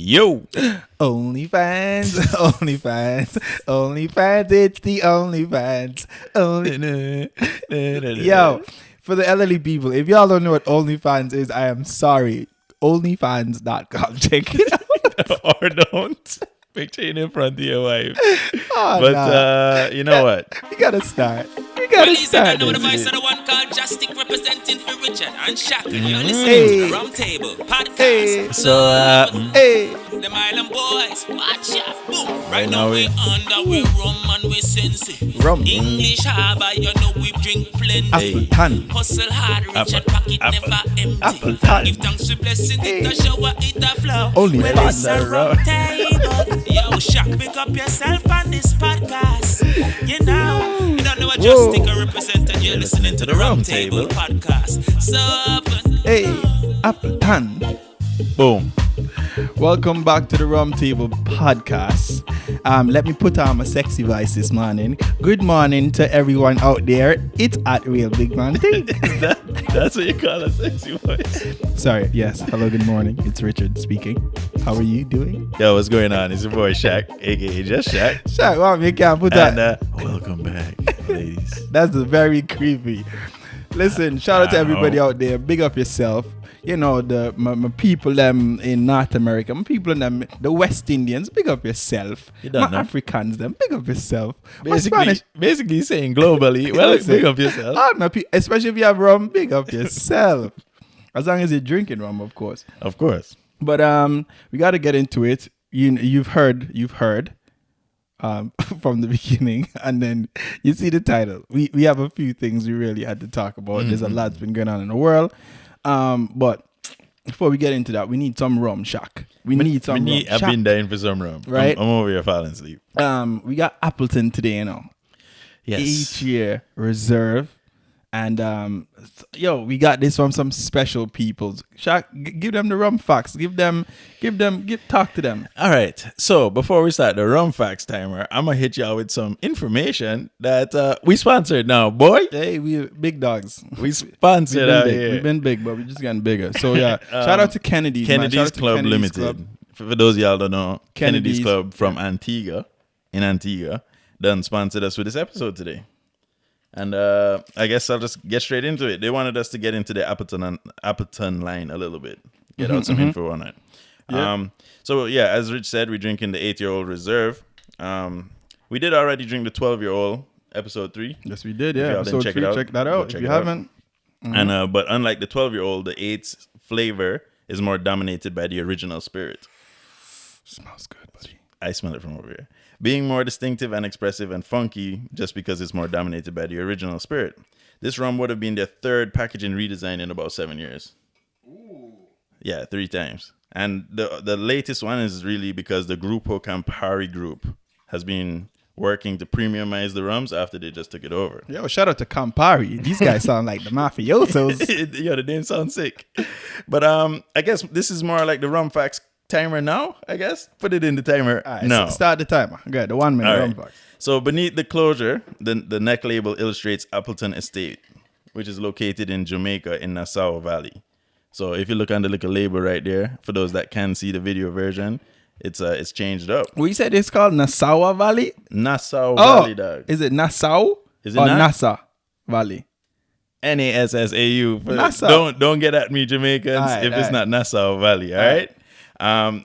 Yo. OnlyFans, OnlyFans, OnlyFans, it's the OnlyFans. Yo, for the elderly people, if y'all don't know what OnlyFans is, I am sorry. OnlyFans.com. Check it out. Or don't. Picture in front of your wife. You know what? We gotta start. We gotta start. The voice of the one called Justic representing for Richard and Shaq. And you're listening to the Rum Table podcast. The Milan boys, watch out. Boom. Right now we under we rum and we sensei. Rum. English harbor, you know we drink plenty. Appleton. Hustle hard, Richard pocket never empty. Appleton. Give thanks to blessing, it a shower, it a flow. Only well, it's a rum table. Yo, Shaq, pick up yourself on this podcast. You don't know what Justic representing. You're listening to the Rum Table podcast. So Appleton. Boom. Welcome back to the Rum Table podcast. Let me put on my sexy voice this morning. Good morning to everyone out there. It's at Real Big Man Thing. That's what you call a sexy voice. Sorry, yes. Hello, good morning. It's Richard speaking. How are you doing? Yo, what's going on? It's your boy Shaq, aka Just Shaq. Shaq, well, you can't put that. And welcome back, ladies. That's very creepy. Listen, shout out to everybody out there. Big up yourself. You know, my people them in North America, my people them, the West Indians, big up yourself. My Africans them, big up yourself. Basically saying globally, well, big up yourself. All my people, especially if you have rum, big up yourself. As long as you're drinking rum, of course. Of course. But we got to get into it. You've heard from the beginning, and then you see the title. We have a few things we really had to talk about. Mm-hmm. There's a lot's been going on in the world. But before we get into that, we need some rum, Shaq. I've been dying for some rum. Right? I'm over here falling asleep. We got Appleton today, you know. Yes. Year Reserve. And we got this from some special people. Shaq, give them the rum facts. Talk to them. All right. So before we start the rum facts timer, I'm gonna hit y'all with some information that we sponsored now, boy. Hey, we big dogs. We sponsored out here. We've been big, but we're just getting bigger. So yeah, shout out to Kennedy's. Kennedy's Club Limited. For those of y'all don't know, Kennedy's Club from Antigua, done sponsored us with this episode today. And I guess I'll just get straight into it. They wanted us to get into the Appleton line a little bit. Get out some info on it. Yeah. As Rich said, we're drinking the 8 Year Old Reserve. We did already drink the 12-year-old, episode 3. Yes, we did, yeah. Episode 3, check that out if you haven't. Mm-hmm. And but unlike the 12-year-old, the 8's flavor is more dominated by the original spirit. Smells good, buddy. I smell it from over here. Being more distinctive and expressive and funky just because it's more dominated by the original spirit. This rum would have been their third packaging redesign in about 7 years. Ooh. Yeah, 3 times. And the latest one is really because the Grupo Campari group has been working to premiumize the rums after they just took it over. Yo, shout out to Campari. These guys sound like the mafiosos. Yo, the name sounds sick. But I guess this is more like the rum facts timer now, I guess. Put it in the timer. Right, no. Start the timer. Okay, the 1 minute rum facts. So beneath the closure, the neck label illustrates Appleton Estate, which is located in Jamaica in Nassau Valley. So if you look on the little label right there, for those that can see the video version, it's changed up. Well, you said it's called Nassau Valley? Nassau Valley, dog. Is it Nassau? Is it or not? Nassau Valley? Nassau. Nassau. Don't get at me, Jamaicans, it's not Nassau Valley, all right?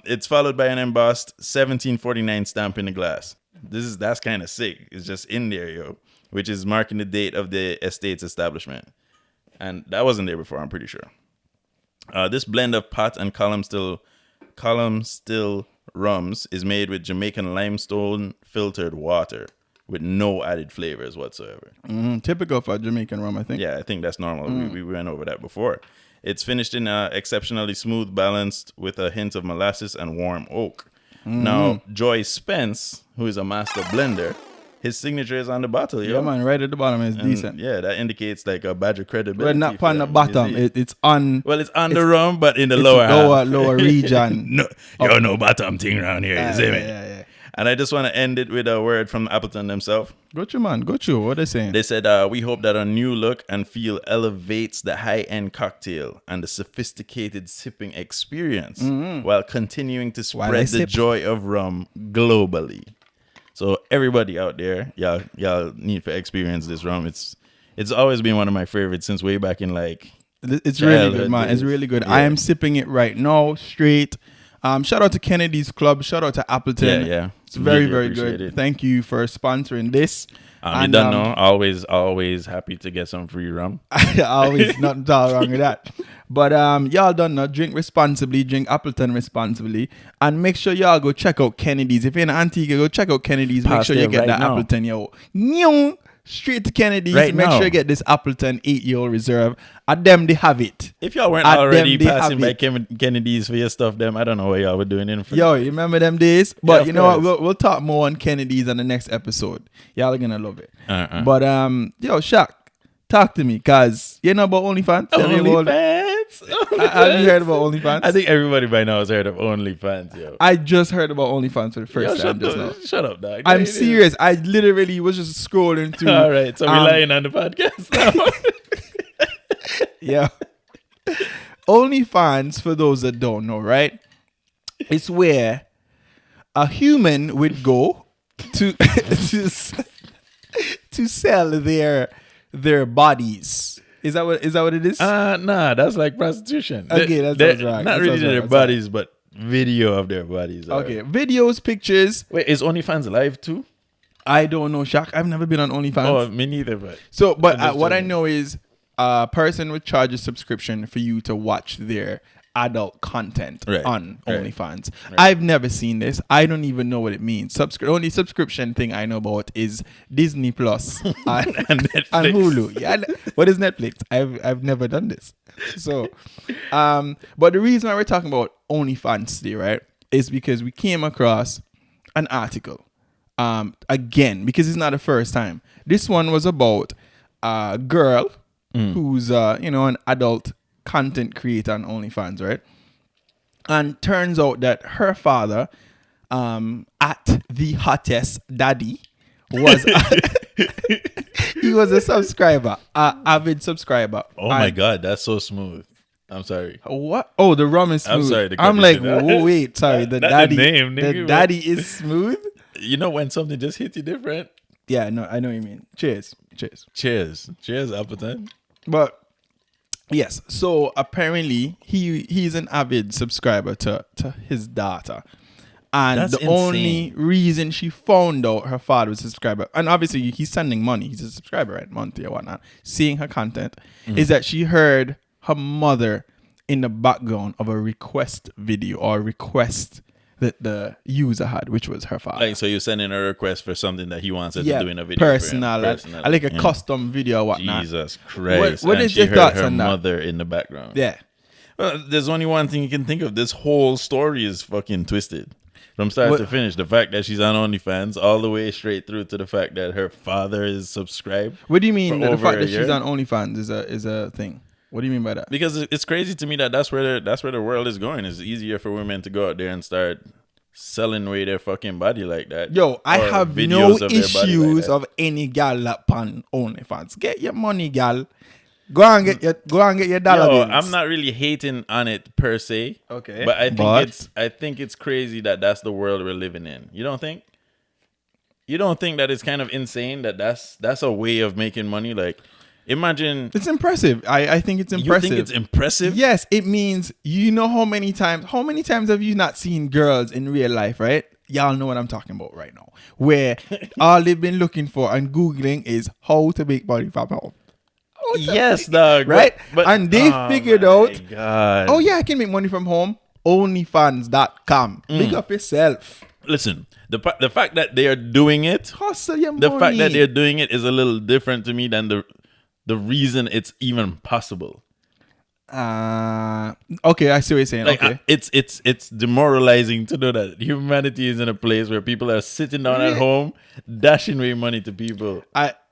It's followed by an embossed 1749 stamp in the glass. That's kind of sick. It's just in there, yo, which is marking the date of the estate's establishment. And that wasn't there before, I'm pretty sure. This blend of pot and column still rums is made with Jamaican limestone filtered water with no added flavors whatsoever. Typical for Jamaican rum, I think. Yeah, I think that's normal. We went over that before. It's finished in exceptionally smooth, balanced with a hint of molasses and warm oak. Now, Joy Spence, who is a master blender, his signature is on the bottle. Yeah, man, right at the bottom is decent. Yeah, that indicates like a badge of credibility. Well, not on the bottom. It's on. Well, it's on the rum, but in the lower region. No bottom thing around here. You see me? Yeah. And I just want to end it with a word from Appleton themselves. Go you, man. Go you. What are they saying? They said, we hope that a new look and feel elevates the high-end cocktail and the sophisticated sipping experience while continuing to spread the joy of rum globally. So everybody out there, y'all need to experience this rum. It's always been one of my favorites since way back in like... It's really good, man. It's really good. Yeah. I am sipping it right now, straight. Shout out to Kennedy's Club. Shout out to Appleton. Yeah. It's very, very good. It. Thank you for sponsoring this. You don't know. Always happy to get some free rum. Always, nothing all wrong with that. But y'all don't know. Drink responsibly. Drink Appleton responsibly. And make sure y'all go check out Kennedy's. If you're in Antigua, go check out Kennedy's. Make sure you get that Appleton, yo. Straight to Kennedy's. Make sure you get this Appleton 8-year-old reserve. At them, they have it. If y'all weren't already passing by Kennedy's for your stuff, I don't know what y'all were doing in front. Yo, you remember them days? But you know what? We'll talk more on Kennedy's on the next episode. Y'all are gonna love it. But yo, Shaq, talk to me, because you know about OnlyFans? Have you heard about OnlyFans? I think everybody by now has heard of OnlyFans, yo. I just heard about OnlyFans for the first time just now. Shut up, dog. I'm serious. I literally was just scrolling through. All right, so we're lying on the podcast now. Yeah. OnlyFans, for those that don't know, right? It's where a human would go to to sell their bodies. Is that what it is? Nah, that's like prostitution. Okay, that's right. Not really their bodies, but video of their bodies. Okay, videos, pictures. Wait, is OnlyFans live too? I don't know, Shaq. I've never been on OnlyFans. Oh, me neither. But what I know is a person would charge a subscription for you to watch their adult content on OnlyFans. Right. I've never seen this. I don't even know what it means. Only subscription thing I know about is Disney Plus and Hulu. Yeah, what is Netflix? I've never done this. So, but the reason why we're talking about OnlyFans today, right, is because we came across an article. Again, because it's not the first time. This one was about a girl who's an adult content creator on OnlyFans, right? And turns out that her father, at the hottest daddy, was he was a subscriber, avid subscriber. Oh my God, that's so smooth. I'm sorry. What? Oh, the rum is smooth. I'm sorry. I'm like, whoa, wait, sorry. The daddy, the daddy is smooth. You know when something just hits you different? Yeah, no, I know what you mean. Cheers, Appleton. But yes, so apparently he's an avid subscriber to his daughter. And that's the insane. Only reason she found out her father was a subscriber, and obviously he's sending money, he's a subscriber, right, monthly or whatnot, seeing her content, is that she heard her mother in the background of a request video or request that the user had, which was her father. Like, so you're sending a request for something that he wants her to do in a video. Personal. Like a custom video or whatnot. Jesus Christ. What is your thoughts on that? Her mother in the background. Yeah. Well, there's only one thing you can think of. This whole story is fucking twisted. From start to finish. The fact that she's on OnlyFans all the way straight through to the fact that her father is subscribed. What do you mean the fact that she's on OnlyFans is a thing? What do you mean by that? Because it's crazy to me that that's where the world is going. It's easier for women to go out there and start selling away their fucking body like that. Yo, I have no issues of any gal that pan OnlyFans. Get your money, gal. Go and get your dollar bills. I'm not really hating on it per se. Okay. But I think it's crazy that that's the world we're living in. You don't think? You don't think that it's kind of insane that that's a way of making money? Like, imagine. It's impressive. I think it's impressive. You think it's impressive? Yes, it means, you know how many times have you not seen girls in real life, right? Y'all know what I'm talking about right now. Where all they've been looking for and Googling is how to make money from home. Yes, dog. Right? And they figured out, God. oh yeah, I can make money from home. Onlyfans.com. Big up yourself. Listen, the fact that they are doing it, hustle your money. The fact that they're doing it is a little different to me than the reason it's even possible. Okay, I see what you're saying. Like, okay. It's demoralizing to know that humanity is in a place where people are sitting down at home dashing away money to people.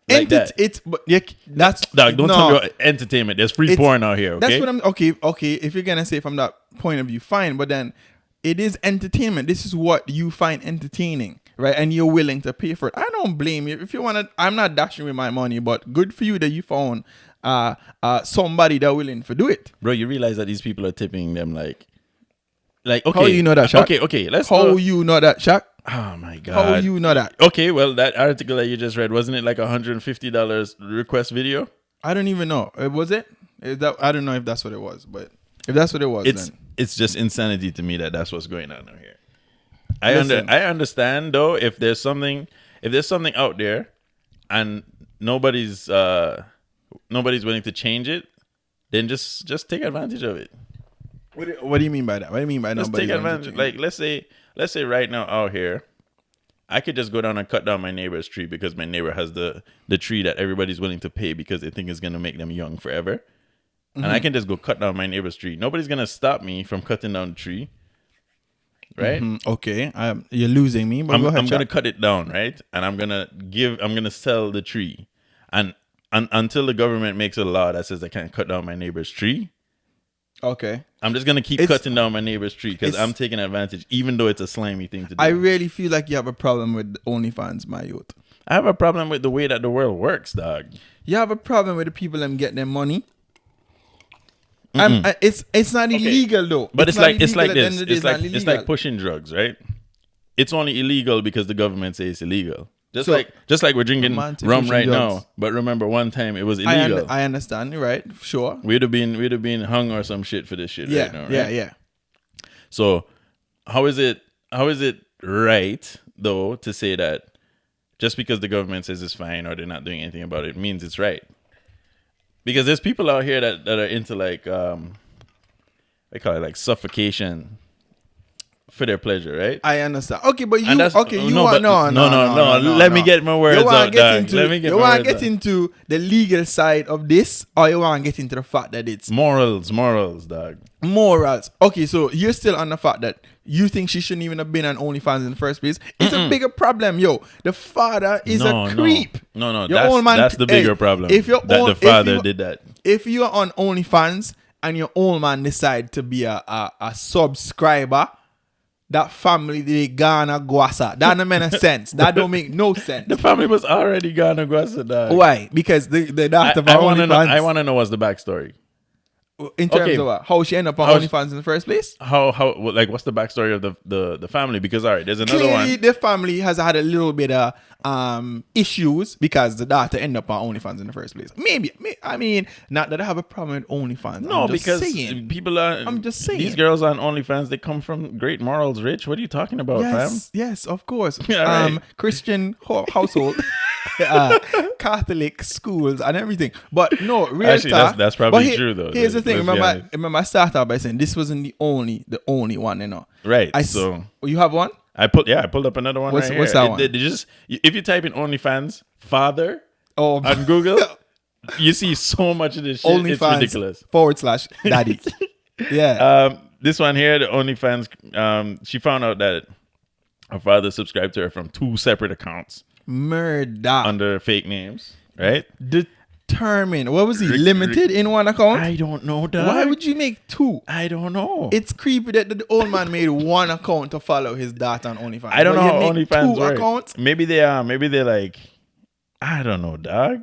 That's dog. Don't tell me about entertainment. There's free porn out here. Okay, that's what I'm. Okay. If you're gonna say from that point of view, fine. But then it is entertainment. This is what you find entertaining, right? And you're willing to pay for it. I don't blame you. If you want to, I'm not dashing with my money, but good for you that you found somebody that willing to do it. Bro, you realize that these people are tipping them like okay. How you know that, Shaq? Okay, let's How go. you know that, Shaq? Oh my God. How you know that? Okay, well, that article that you just read, wasn't it like $150 request video? I don't even know. Was it? I don't know if that's what it was, but if that's what it was, then it's just insanity to me that that's what's going on here. Listen. I understand though if there's something out there and nobody's willing to change it, then just take advantage of it. What do you mean by that? What do you mean by just take advantage? Like let's say right now out here, I could just go down and cut down my neighbor's tree because my neighbor has the tree that everybody's willing to pay because they think it's gonna make them young forever. And I can just go cut down my neighbor's tree. Nobody's gonna stop me from cutting down the tree, right? Okay, you're losing me. But I'm gonna cut it down, right? And I'm gonna sell the tree, and until the government makes a law that says I can't cut down my neighbor's tree. Okay, I'm just gonna keep cutting down my neighbor's tree because I'm taking advantage, even though it's a slimy thing to do. I really feel like you have a problem with OnlyFans, my youth. I have a problem with the way that the world works, dog. You have a problem with the people that get their money. It's not illegal though. But it's like this. It's like pushing drugs, right? It's only illegal because the government says it's illegal. Just like we're drinking rum right now. But remember, one time it was illegal. I understand. You're right. Sure. We'd have been hung or some shit for this shit right now. Right? Yeah. So how is it right though to say that just because the government says it's fine or they're not doing anything about it means it's right? Because there's people out here that are into like they call it like suffocation for their pleasure, right? I understand. Okay, but you No. want Let me get my words out, dog. You want to get into the legal side of this, or you want to get into the fact that it's morals, dog. Morals. Okay, so you're still on the fact that you think she shouldn't even have been on OnlyFans in the first place. It's a bigger problem, yo. The father is a creep. No. That's the bigger problem. The father did that. If you're on OnlyFans and your old man decide to be a subscriber, that family they gonna guasa. That don't make sense. That don't make no sense. The family was already gonna guasa, dog. Why? Because the doctor I want to know what's the backstory. In terms of what? How she ended up on OnlyFans in the first place? What's the backstory of the family? Because all right, there's another Clearly, one. the family has had a little bit of issues because the daughter ended up on OnlyFans in the first place. Maybe I mean, not that I have a problem with OnlyFans. No, because people are. I'm just saying. These girls on OnlyFans, they come from great morals, Rich. What are you talking about, fam? Yes, of course. Right. Christian household. Catholic schools and everything, but no, real actually talk, that's probably true though. Here's the thing. Remember, I started out by saying this wasn't the only one, you know. Right. So you have one. I pulled up another one. What's right here. that one? If you type in OnlyFans father on Google, you see so much of this shit. OnlyFans it's ridiculous. /daddy. Yeah. This one here, the OnlyFans. She found out that her father subscribed to her from 2 separate accounts. Murder under fake names, right? Determined. What was he limited in one account? I don't know, dog. Why would you make 2? I don't know. It's creepy that the old man made one account to follow his daughter on OnlyFans. I don't know how OnlyFans work. Accounts? Maybe they're like, I don't know, dog.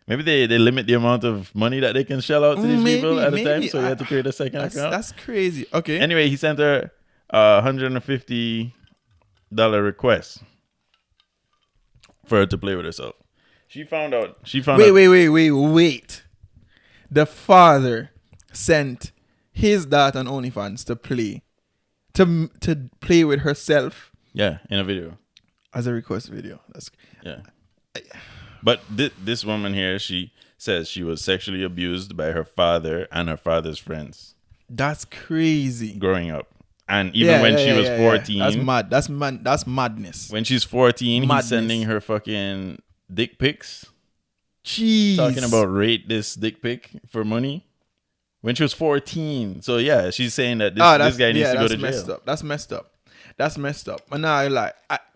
Maybe they limit the amount of money that they can shell out to these people at a time, so you have to create a second account. That's crazy. Okay. Anyway, he sent her $150 request for her to play with herself. She found out. Wait. The father sent his daughter on OnlyFans to play with herself. Yeah, in a video. As a request video. But this woman here, she says she was sexually abused by her father and her father's friends. That's crazy. Growing up. And even when she was 14. That's mad. That's madness. When she's 14, he's sending her fucking dick pics. Jeez. Talking about rate this dick pic for money. When she was 14. So yeah, she's saying that this guy needs to go to jail. That's messed up. And now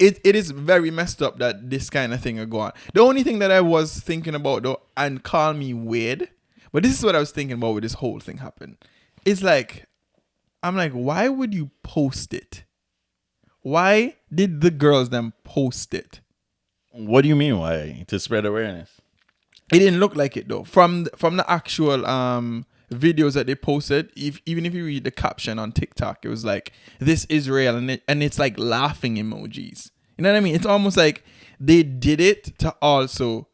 it is very messed up that this kind of thing will go on. The only thing that I was thinking about though, and call me weird, but this is what I was thinking about with this whole thing happened. It's like, I'm like, why would you post it? why did the girls then post it? What do you mean? Why? To spread awareness? It didn't look like it though. From the actual videos that they posted, even if you read the caption on TikTok, it was like, "This is real," and it's like laughing emojis. You know what I mean? It's almost like they did it to also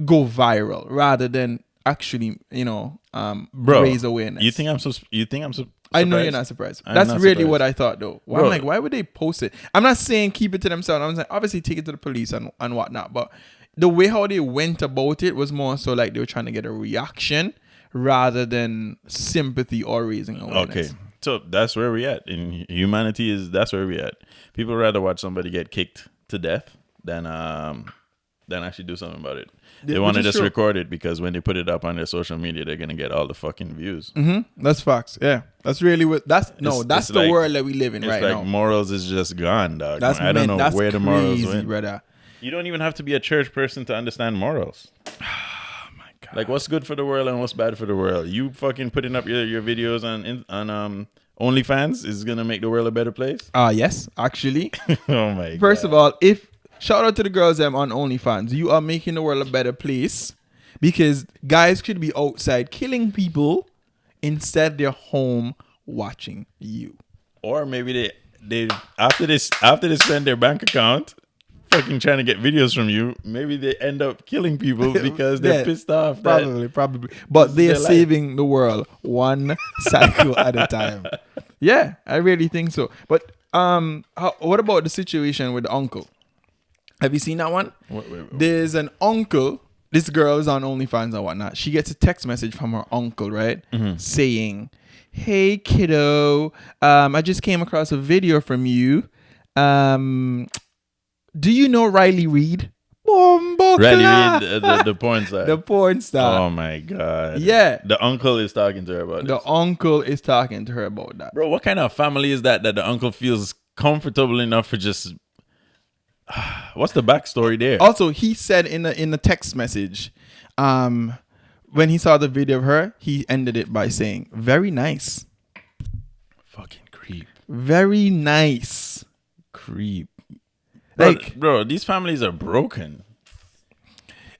go viral rather than actually, raise awareness. You think I'm surprised? I know you're not surprised. That's not really surprised. What I thought though. Well, I'm like, why would they post it? I'm not saying keep it to themselves. I'm like, obviously take it to the police and whatnot, but the way how they went about it was more so like they were trying to get a reaction rather than sympathy or raising awareness. Okay, so that's where we at in humanity. That's where we at. People rather watch somebody get kicked to death than actually do something about it. They want to just record it because when they put it up on their social media, they're gonna get all the fucking views. Mm-hmm. That's facts. Yeah, that's really what. That's the like, world that we live in right now. Morals is just gone, dog. I don't know where the morals went. Brother. You don't even have to be a church person to understand morals. Oh my god! Like what's good for the world and what's bad for the world. You fucking putting up your videos on OnlyFans is gonna make the world a better place. Yes, actually. Oh my god! First of all, shout out to the girls on OnlyFans. You are making the world a better place because guys could be outside killing people instead they're home watching you. Or maybe they after they spend their bank account fucking trying to get videos from you, maybe they end up killing people because they're pissed off. Probably. But they're saving the world one cycle at a time. Yeah, I really think so. But what about the situation with the uncle? Have you seen that one? Wait. There's an uncle. This girl is on OnlyFans and whatnot. She gets a text message from her uncle, right? Mm-hmm. Saying, "Hey, kiddo, I just came across a video from you. Do you know Riley Reid?" Riley Reid, the porn star. The porn star. Oh, my God. Yeah. The uncle is talking to her about this. The uncle is talking to her about that. Bro, what kind of family is that the uncle feels comfortable enough for just... What's the backstory there? Also, he said in the text message, when he saw the video of her, he ended it by saying, "Very nice." Fucking creep. Very nice. Creep. Bro, these families are broken.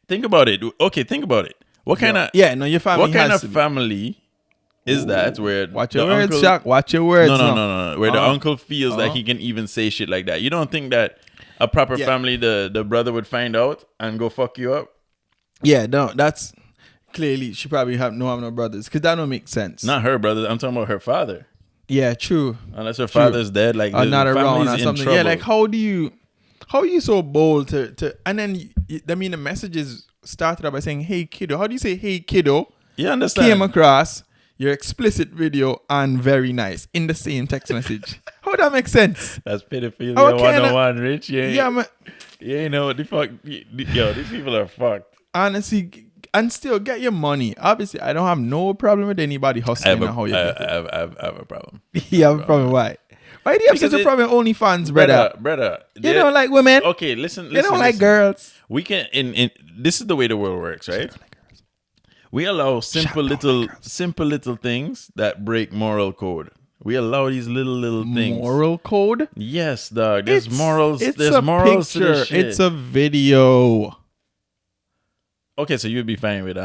Think about it. Okay, think about it. What kind of your family? What kind of family is that where watch your words, uncle, Chuck? Watch your words. No. Where the uncle feels like he can even say shit like that. You don't think that a proper family, the brother would find out and go fuck you up? Yeah, no, that's clearly she probably have no brothers because that don't make sense. Not her brother. I'm talking about her father. Yeah, true. Unless her father's dead, like not around or something. Yeah, like how are you so bold to and then the messages started out by saying, "Hey kiddo." How do you say "Hey kiddo"? You understand? Came across your explicit video and very nice in the same text message. How that make sense? That's pedophilia 101, Rich. You ain't know what the fuck. Yo, these people are fucked. Honestly, and still get your money. Obviously, I don't have no problem with anybody hustling. I have a problem. You have a problem? Why? Why do you have such a problem with OnlyFans, brother? You don't like women. Okay, listen. You don't like girls. We can. In this is the way the world works, right? We allow simple little things that break moral code. We allow these little things. Moral code? Yes, dog. There's morals. It's there's morals picture. To this shit. It's a video. Okay, so you'd be fine with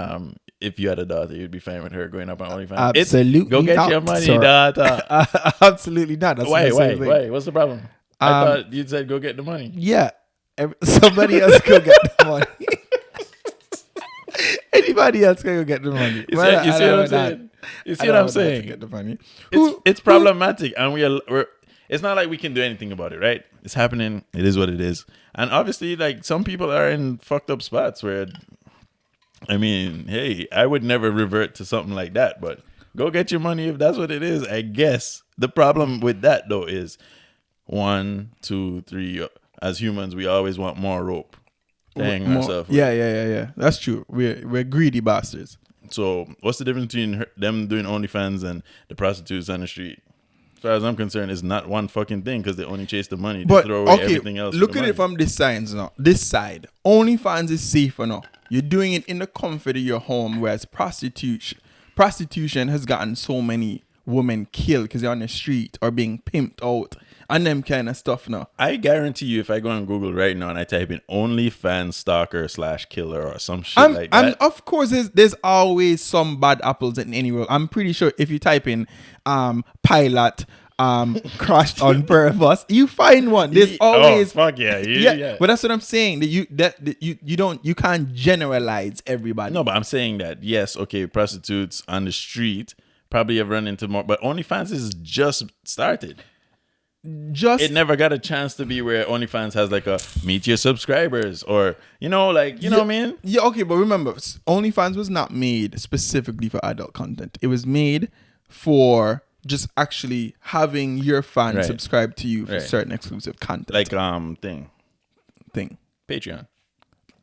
if you had a daughter, you'd be fine with her going up on OnlyFans. Absolutely. Go get your money, daughter. Absolutely not. That's why? What's the problem? I thought you said go get the money. Yeah. Somebody else go get the money. Anybody else can go get the money. You see what I'm saying? You see what I'm saying? Get the money. It's problematic, and we're. It's not like we can do anything about it, right? It's happening. It is what it is, and obviously, like some people are in fucked up spots where. I mean, hey, I would never revert to something like that, but go get your money if that's what it is, I guess. The problem with that, though, is 1, 2, 3. As humans, we always want more rope to hang ourselves with. Yeah. That's true. We're greedy bastards. So what's the difference between them doing OnlyFans and the prostitutes on the street? As far as I'm concerned, it's not one fucking thing because they only chase the money. They throw away everything else. Look at it from this side now. This side. OnlyFans is safer now. You're doing it in the comfort of your home, whereas prostitution has gotten so many women killed because they're on the street or being pimped out and them kind of stuff now. I guarantee you, if I go on Google right now and I type in OnlyFans stalker / killer or some shit like that. And of course, there's always some bad apples in any world. I'm pretty sure if you type in pilot crashed on purpose, you find one. There's always fuck yeah. But that's what I'm saying. That you can't generalize everybody. No, but I'm saying that yes, okay, prostitutes on the street probably have run into more, but OnlyFans is just started. It never got a chance to be where OnlyFans has like a meet your subscribers or know what I mean? Yeah, okay, but remember, OnlyFans was not made specifically for adult content. It was made for just actually having your fans subscribe to you for certain exclusive content. Like thing. Patreon.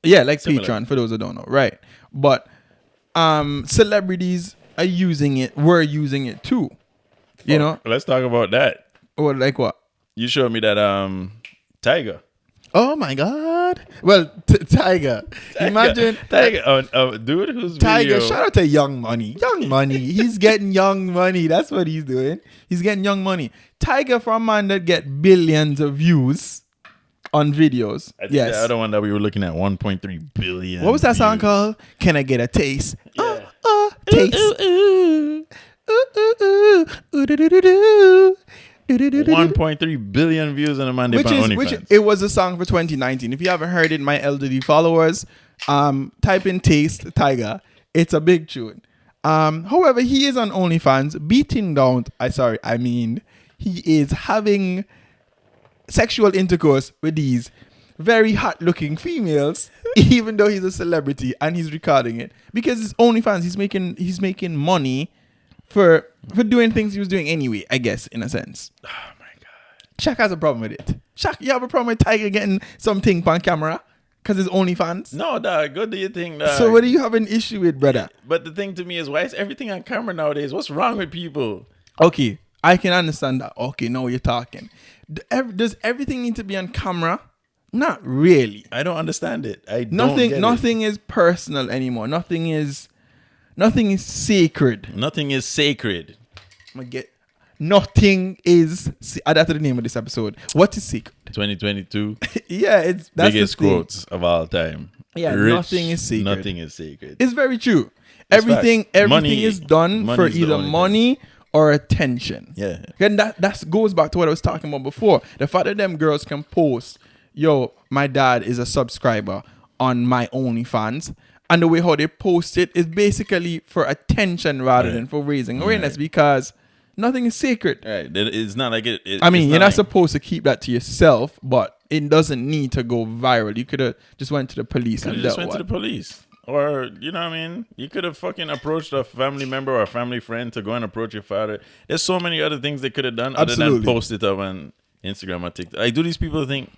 Yeah, like similar. Patreon for those who don't know. Right. But celebrities are using it, we're using it too. You know? Let's talk about that. Or like what? You showed me that Tiger. Oh my God. Well, Tiger. Imagine Tiger, dude who's Tiger. video. Shout out to Young Money. Young Money. He's getting young money. That's what he's doing. He's getting young money. Tiger from a man that get billions of views on videos. I think the other one that we were looking at, 1.3 billion. What was that views. Song called? Can I get a taste? Yeah. Taste. Ooh, ooh, ooh, ooh, do, do, do, do. 1.3 billion views on a Monday on OnlyFans. It was a song for 2019. If you haven't heard it, my elderly followers, type in Taste Tiger. It's a big tune. However, he is on OnlyFans beating down. He is having sexual intercourse with these very hot looking females, even though he's a celebrity and he's recording it because it's OnlyFans. He's making money for doing things he was doing anyway, I guess, in a sense. Oh my God. Shaq has a problem with it. Shaq, you have a problem with Tiger getting something on camera because it's OnlyFans? No, dog. Good do you think, dog? So what do you have an issue with, brother? But the thing to me is, why is everything on camera nowadays? What's wrong with people? Okay, I can understand that. Okay, now you're talking. Does everything need to be on camera? Not really. I don't understand it. Nothing is personal anymore. Nothing is sacred. Nothing is sacred. Nothing is. That's the name of this episode. What is sacred? 2022. Yeah, that's biggest the thing. Quotes of all time. Yeah, Rich, nothing is sacred. Nothing is sacred. It's very true. Everything is done for either money or attention. Yeah. And that goes back to what I was talking about before. The fact that them girls can post, yo, my dad is a subscriber on my OnlyFans. And the way how they post it is basically for attention rather than for raising awareness because nothing is sacred. Right. It's not like it. You're not supposed to keep that to yourself, but it doesn't need to go viral. You could have just went to the police and just went to the police. Or, you know what I mean? You could have fucking approached a family member or a family friend to go and approach your father. There's so many other things they could have done other than post it up on Instagram or TikTok. Do these people think...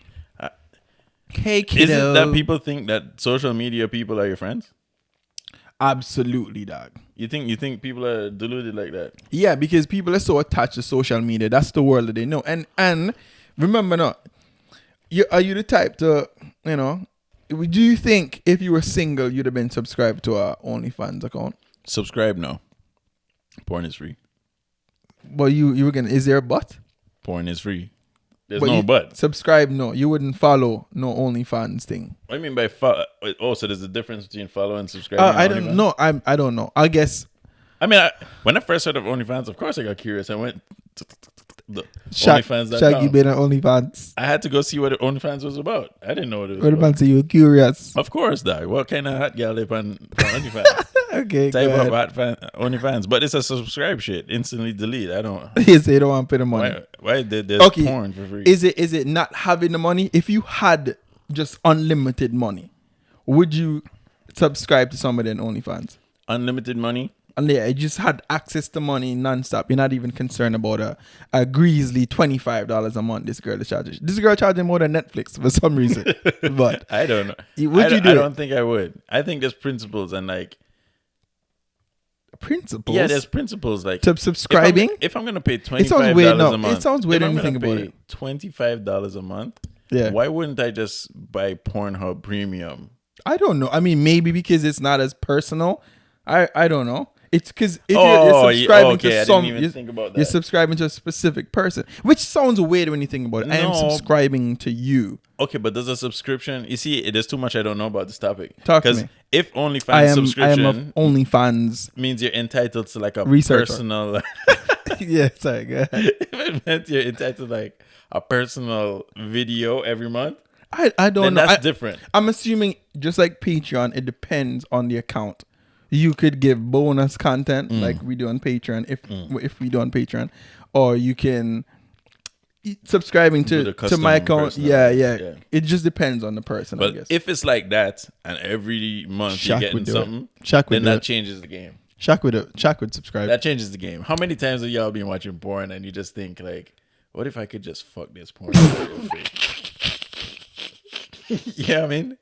Hey, kiddo. Is it that people think that social media people are your friends? Absolutely, dog. You think people are deluded like that? Yeah, because people are so attached to social media. That's the world that they know. And remember now, are you the type to, do you think if you were single, you'd have been subscribed to a OnlyFans account? Subscribe, no. Porn is free. Well, you were is there a but? Porn is free. There's no but. Subscribe, no. You wouldn't follow no OnlyFans thing. What do you mean by follow? Oh, so there's a difference between follow and subscribe? I don't know. I don't know. I guess. I mean, when I first heard of OnlyFans, of course I got curious. I went to OnlyFans.com. Shaq, you been on OnlyFans? I had to go see what OnlyFans was about. I didn't know what it was about. What about you were curious? Of course, dog. What kind of hot girl they on OnlyFans? Okay, type up OnlyFans, but it's a subscribe shit. Instantly delete. I don't. You say you don't want to pay the money. Why there's porn for free? Is it not having the money? If you had just unlimited money, would you subscribe to somebody on OnlyFans? Unlimited money? And yeah, you just had access to money nonstop. You're not even concerned about a greasy $25 a month. This girl is charging. This girl charging more than Netflix for some reason. But I don't know. Would you do it? I don't think I would. I think there's principles and like. Principles? Yeah, there's principles like to subscribing. If I'm gonna pay $25 a month, it sounds weird when you think about it. $25 a month. Yeah. Why wouldn't I just buy Pornhub Premium? I don't know. I mean, maybe because it's not as personal. I don't know. It's because if you're subscribing to some, I didn't even think about that. You're subscribing to a specific person, which sounds weird when you think about it. I am subscribing to you. Okay, but there's a subscription. You see, there's too much I don't know about this topic. Talk to me. If OnlyFans subscription I am OnlyFans means you're entitled to like a personal. Yeah, sorry, go ahead. If it meant you're entitled to like a personal video every month, I don't know. That's different. I'm assuming just like Patreon, it depends on the account. You could give bonus content like we do on Patreon if we do on Patreon, or you can subscribing to my account. Yeah. It just depends on the person. But I guess if it's like that and every month you're getting something, then that changes the game. Shaq would subscribe. That changes the game. How many times have y'all been watching porn and you just think like, what if I could just fuck this porn? Yeah, I mean.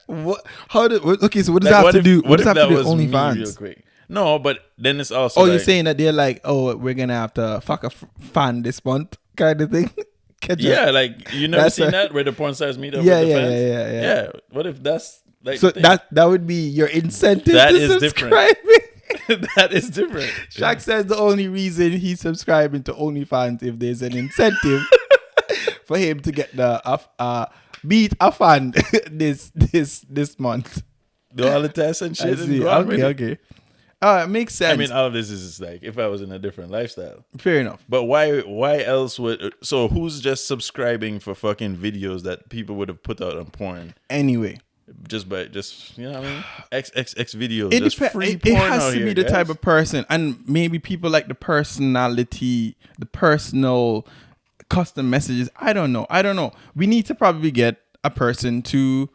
What? Okay, so what does that have to do? What does that have to do with OnlyFans? No, but then it's also. Oh, you're saying that they're like, oh, we're gonna have to fuck a fan this month, kind of thing. Yeah, like you never seen that where the porn stars meet up with the fans? Yeah. What if that's like? So that would be your incentive. That to is subscribe. Different. That is different. Shaq says the only reason he's subscribing to OnlyFans if there's an incentive for him to get the beat a fan this month. Do all the tests and shit. Okay. It makes sense. I mean, all of this is like if I was in a different lifestyle. Fair enough. But why else would... So who's just subscribing for fucking videos that people would have put out on porn? Anyway. You know what I mean? XXX videos. It has to be the type of person. And maybe people like the personality, the personal... custom messages. I don't know. We need to probably get a person to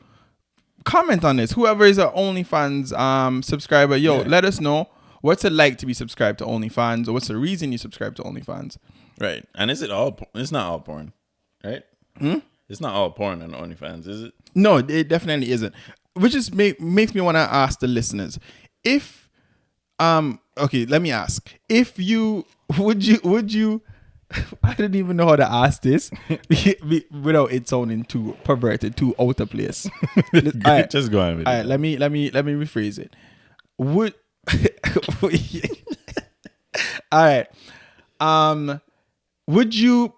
comment on this. Whoever is an OnlyFans subscriber, let us know what's it like to be subscribed to OnlyFans, or what's the reason you subscribe to OnlyFans. Right. And is it all? It's not all porn, right? It's not all porn on OnlyFans, is it? No, it definitely isn't. Which just makes me want to ask the listeners if okay, let me ask if you would you I don't even know how to ask this without it sounding too perverted, too out of place. Right, just go on with it. All right, let me rephrase it. Would all right. Would you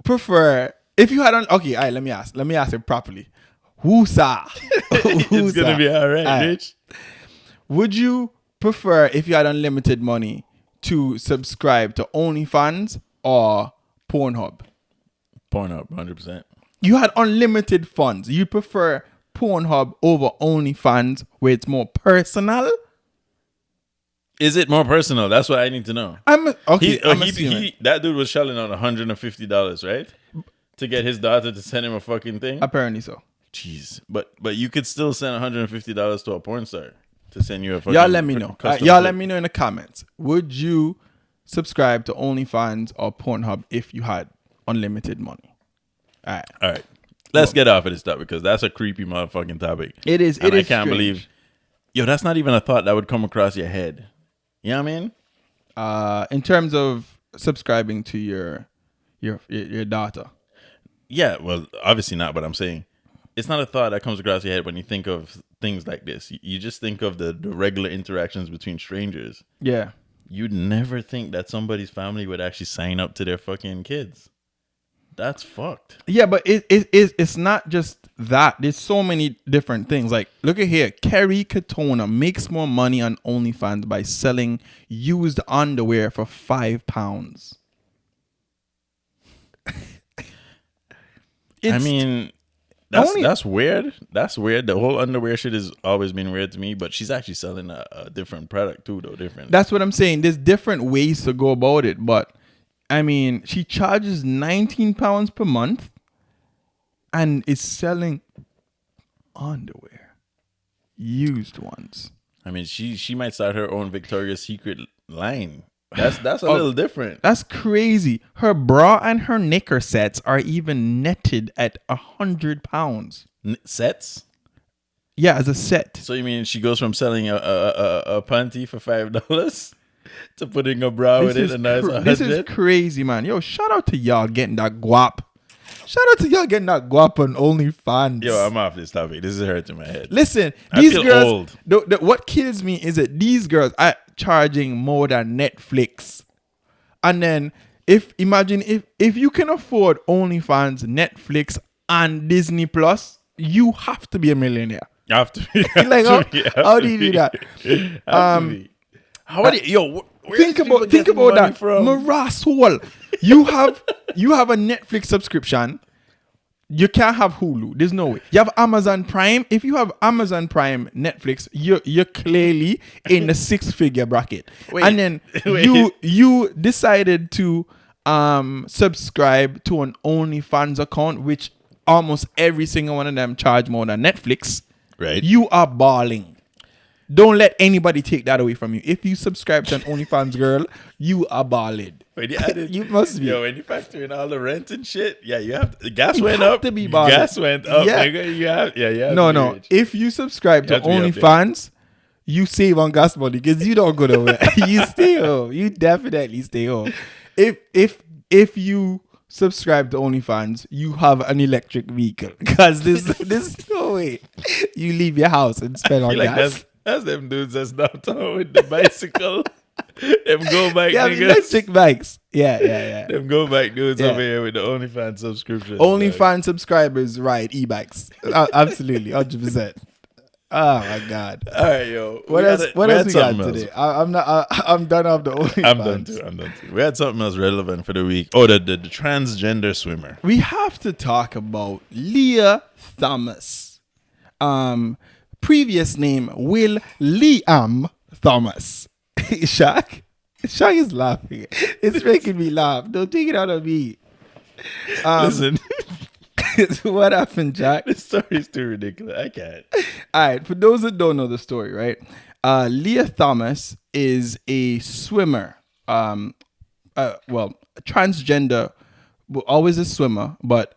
prefer if you had on? Okay, all right. Let me ask it properly. Woosa. It's gonna be all right, bitch. Would you prefer if you had unlimited money to subscribe to OnlyFans or Pornhub? Pornhub, 100%. You had unlimited funds. You prefer Pornhub over OnlyFans where it's more personal? Is it more personal? That's what I need to know. That dude was shelling out $150, right? To get his daughter to send him a fucking thing? Apparently so. Jeez. But you could still send $150 to a porn star to send you a fucking... Y'all let me know. Let me know in the comments. Would you subscribe to OnlyFans or Pornhub if you had unlimited money? All right. Let's get off of this topic because that's a creepy motherfucking topic. It is. I can't believe... Yo, that's not even a thought that would come across your head. You know what I mean? In terms of subscribing to your daughter. Yeah, well, obviously not, but I'm saying it's not a thought that comes across your head when you think of things like this. You just think of the regular interactions between strangers. Yeah. You'd never think that somebody's family would actually sign up to their fucking kids. That's fucked. Yeah, but it's not just that. There's so many different things. Like, look at here. Kerry Katona makes more money on OnlyFans by selling used underwear for £5. I mean, that's weird. That's weird. The whole underwear shit has always been weird to me, but she's actually selling a different product too, though. Different. That's what I'm saying. There's different ways to go about it, but I mean, she charges £19 per month and is selling underwear, used ones. I mean, she might start her own Victoria's Secret line. That's a little different. That's crazy. Her bra and her knicker sets are even netted at £100. Sets? Yeah, as a set. So you mean she goes from selling a panty for $5 to putting a bra with it and that's $100? This is crazy, man. Yo, shout out to y'all getting that guap. Shout out to y'all getting that guap on OnlyFans. Yo, I'm off this topic. This is hurting my head. Listen, I these feel girls. old. What kills me is that these girls are charging more than Netflix. And then imagine if you can afford OnlyFans, Netflix, and Disney Plus, you have to be a millionaire. You have to be. Like how do you do that? How do you, Think about that morass hole. You have a Netflix subscription. You can't have Hulu. There's no way. You have Amazon Prime. If you have Amazon Prime, Netflix, you're clearly in the 6-figure bracket. And then you decided to subscribe to an OnlyFans account, which almost every single one of them charge more than Netflix. Right. You are balling. Don't let anybody take that away from you. If you subscribe to an OnlyFans girl, you are balling. When you added, you must be. Yo, when you factor in all the rent and shit, yeah, you have to. Gas went up. To be balling. Gas went up. Yeah. Nigga, No. Rich. If you subscribe to OnlyFans, you save on gas money because you don't go nowhere. You stay home. You definitely stay home. If you subscribe to OnlyFans, you have an electric vehicle because there's no way you leave your house and spend on gas. That's them dudes that's downtown with the bicycle. Them go bike niggas. Electric bikes. Yeah. Them go bike dudes over here with the OnlyFans subscription. OnlyFans subscribers ride e-bikes. Absolutely, 100%. Oh my God! All right, yo. What else we got today? I'm done off the OnlyFans. I'm done too. We had something else relevant for the week. Oh, the transgender swimmer. We have to talk about Lia Thomas. Previous name Will Liam Thomas. Shaq is laughing. It's making me laugh. Don't take it out of me. Listen. What happened, Jack? This story is too ridiculous. I can't. All right. For those that don't know the story, right? Lia Thomas is a swimmer. Transgender, always a swimmer, but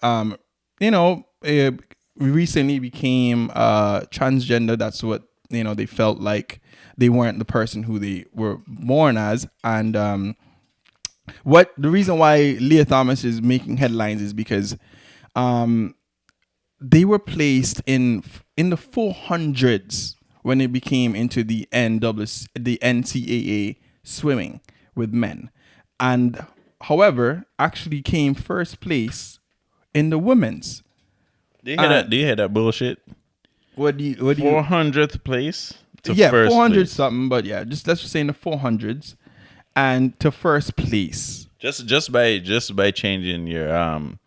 recently became transgender. That's what they felt like they weren't the person who they were born as. And the reason why Lia Thomas is making headlines is because they were placed in the 400s when they became into the NCAA swimming with men, and however actually came first place in the women's. Do you hear that bullshit? What do you 400th place to yeah, first 400 place. something, but yeah, let's just say in the 400s and to first place. Just by changing your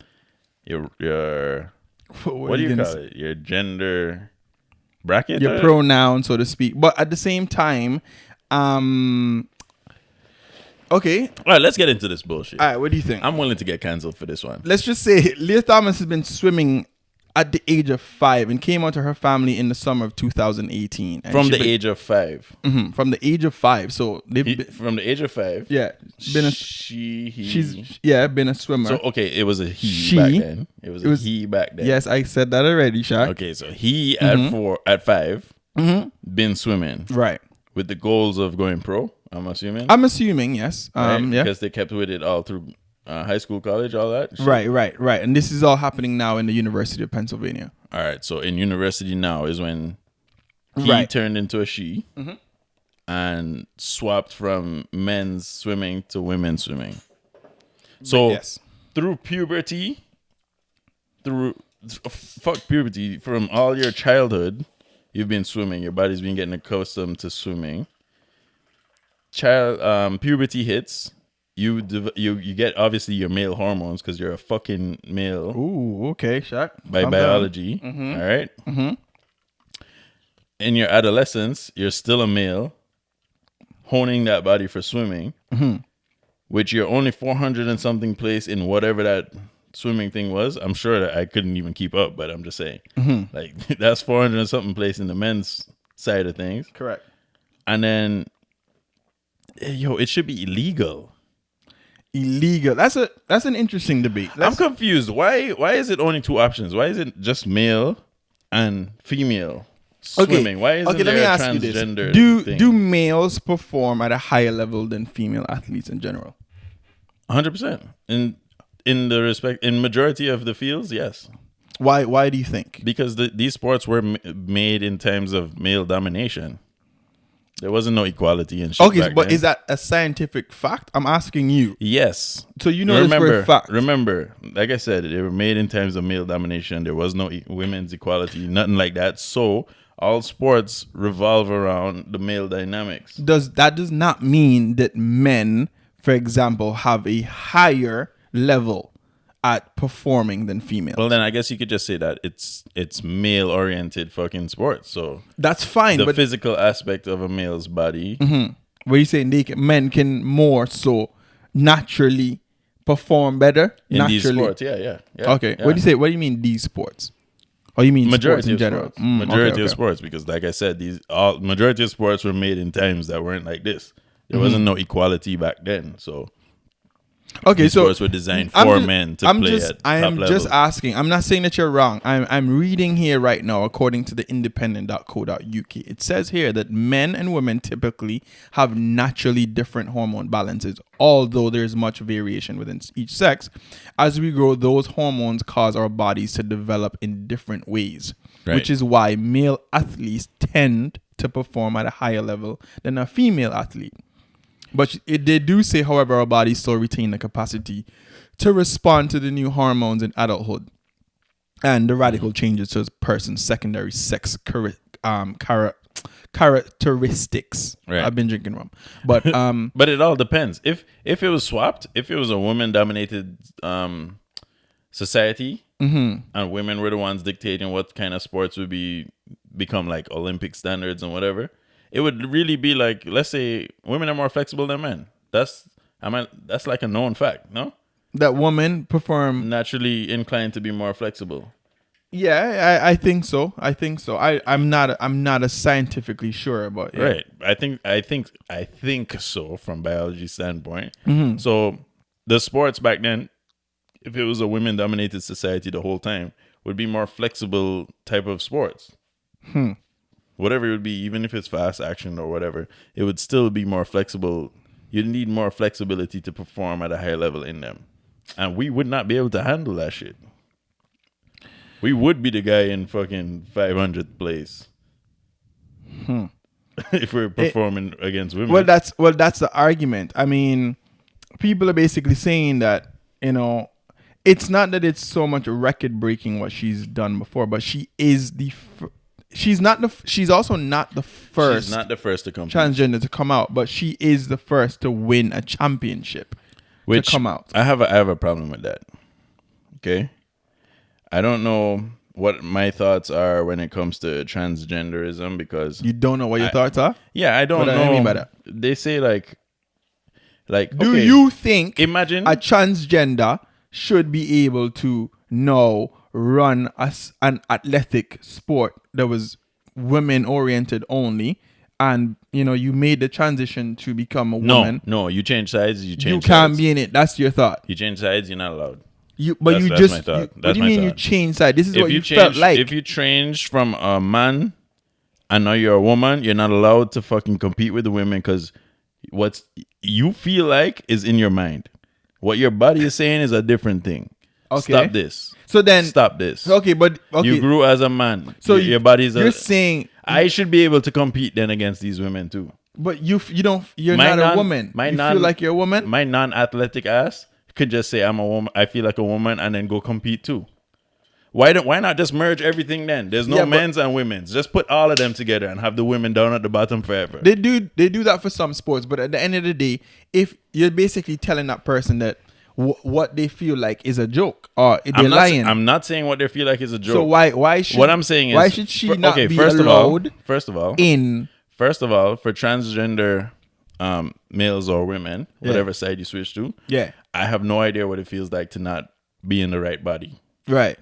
what do you call it? Your gender bracket? Your pronoun, so to speak. But at the same time, okay. All right, let's get into this bullshit. All right, what do you think? I'm willing to get canceled for this one. Let's just say Lia Thomas has been swimming at the age of 5 and came out to her family in the summer of 2018. From the age of 5. Mm-hmm, from the age of 5. So from the age of 5. Yeah. She's been a swimmer. So okay, it was a he back then. It was a he back then. Yes, I said that already, Shaq. Okay, so he at 5 been swimming. Right. With the goals of going pro, I'm assuming. Yes. Right? Yeah. Because they kept with it all through high school, college, all that. Right. And this is all happening now in the University of Pennsylvania. All right. So in university now is when he turned into a she and swapped from men's swimming to women's swimming. So through puberty, fuck puberty, from all your childhood, you've been swimming. Your body's been getting accustomed to swimming. Puberty hits. You get obviously your male hormones because you're a fucking male. Ooh, okay, Shaq. By biology, all right? Mm-hmm. In your adolescence, you're still a male, honing that body for swimming, which you're only 400 and something place in whatever that swimming thing was. I'm sure that I couldn't even keep up, but I'm just saying. Like, that's 400 and something place in the men's side of things. Correct. And then, it should be illegal. Illegal. That's an interesting debate. I'm confused. Why is it only 2 options? Why is it just male and female swimming? Why isn't there let me a ask transgender you this. thing? Do males perform at a higher level than female athletes in general? 100%. And in majority of the fields, yes. Why do you think? Because these sports were made in times of male domination. There wasn't no equality and shit. Okay, but is that a scientific fact? I'm asking you. Yes. So you know this for a fact. Remember, like I said, they were made in times of male domination. There was no women's equality, nothing like that. So all sports revolve around the male dynamics. Does not mean that men, for example, have a higher level at performing than females? Well, then I guess you could just say that it's male-oriented fucking sports. So that's fine. The physical aspect of a male's body. Mm-hmm. Where you saying men can more so naturally perform better in these sports? Yeah. Okay. Yeah. What do you mean these sports? Or you mean majority sports in general? Sports. Majority of sports, because like I said, majority of sports were made in times that weren't like this. There wasn't no equality back then. So these sports were designed for men to play at top level. Just asking. I'm not saying that you're wrong. I'm reading here right now, according to the independent.co.uk. It says here that men and women typically have naturally different hormone balances, although there's much variation within each sex. As we grow, those hormones cause our bodies to develop in different ways, which is why male athletes tend to perform at a higher level than a female athlete. But they do say, however, our bodies still retain the capacity to respond to the new hormones in adulthood and the radical changes to a person's secondary sex characteristics. Right. I've been drinking rum, but but it all depends. If it was swapped, if it was a woman-dominated society, and women were the ones dictating what kind of sports would become like Olympic standards and whatever. It would really be like, let's say women are more flexible than men. That's like a known fact, no? That women perform naturally inclined to be more flexible. Yeah, I think so. I'm not as scientifically sure about it. Right. I think so from biology standpoint. So the sports back then, if it was a women dominated society the whole time, would be more flexible type of sports. Whatever it would be, even if it's fast action or whatever, it would still be more flexible. You'd need more flexibility to perform at a higher level in them. And we would not be able to handle that shit. We would be the guy in fucking 500th place. If we're performing against women. Well, that's the argument. I mean, people are basically saying that, it's not that it's so much record breaking what she's done before, but she is she's also not the first. She's not the first to come transgender to come out, but she is the first to win a championship to come out. I have a problem with that. Okay, I don't know what my thoughts are when it comes to transgenderism, because you don't know what your thoughts are. Yeah, I don't know. What do I mean by that? They say like. Do you think imagine a transgender should be able to now run an athletic sport that was women oriented only, and you made the transition to become a woman? No, you change sides. You can't sides. be in it. That's your thought. You change sides, you're not allowed. That's my thought. What do you mean you change sides? This is what you felt like. If you change from a man and now you're a woman, you're not allowed to fucking compete with the women, because what you feel like is in your mind. What your body is saying is a different thing. Okay. Stop this. So then stop this. Okay. You grew as a man. So your body's. You're saying I should be able to compete then against these women too. But you're not a woman. You feel like you're a woman. My non-athletic ass could just say I'm a woman. I feel like a woman, and then go compete too. Why not just merge everything then? There's no men's and women's. Just put all of them together and have the women down at the bottom forever. They do that for some sports, but at the end of the day, if you're basically telling that person that what they feel like is a joke, or they're lying. I'm not saying what they feel like is a joke. So why should what I'm saying is, why should she not be first allowed? First of all, for transgender males or women, whatever side you switch to, I have no idea what it feels like to not be in the right body. Right.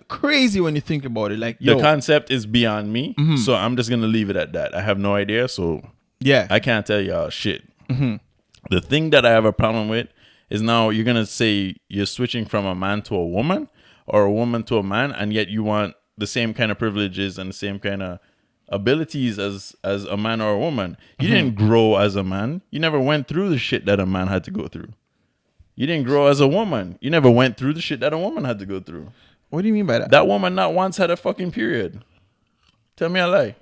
Crazy when you think about it. Like, the concept is beyond me, so I'm just gonna leave it at that. I have no idea, so I can't tell y'all shit. The thing that I have a problem with is now you're gonna say you're switching from a man to a woman or a woman to a man, and yet you want the same kind of privileges and the same kind of abilities as a man or a woman. You didn't grow as a man. You never went through the shit that a man had to go through. You didn't grow as a woman. You never went through the shit that a woman had to go through. What do you mean by that? That woman not once had a fucking period. Tell me a lie.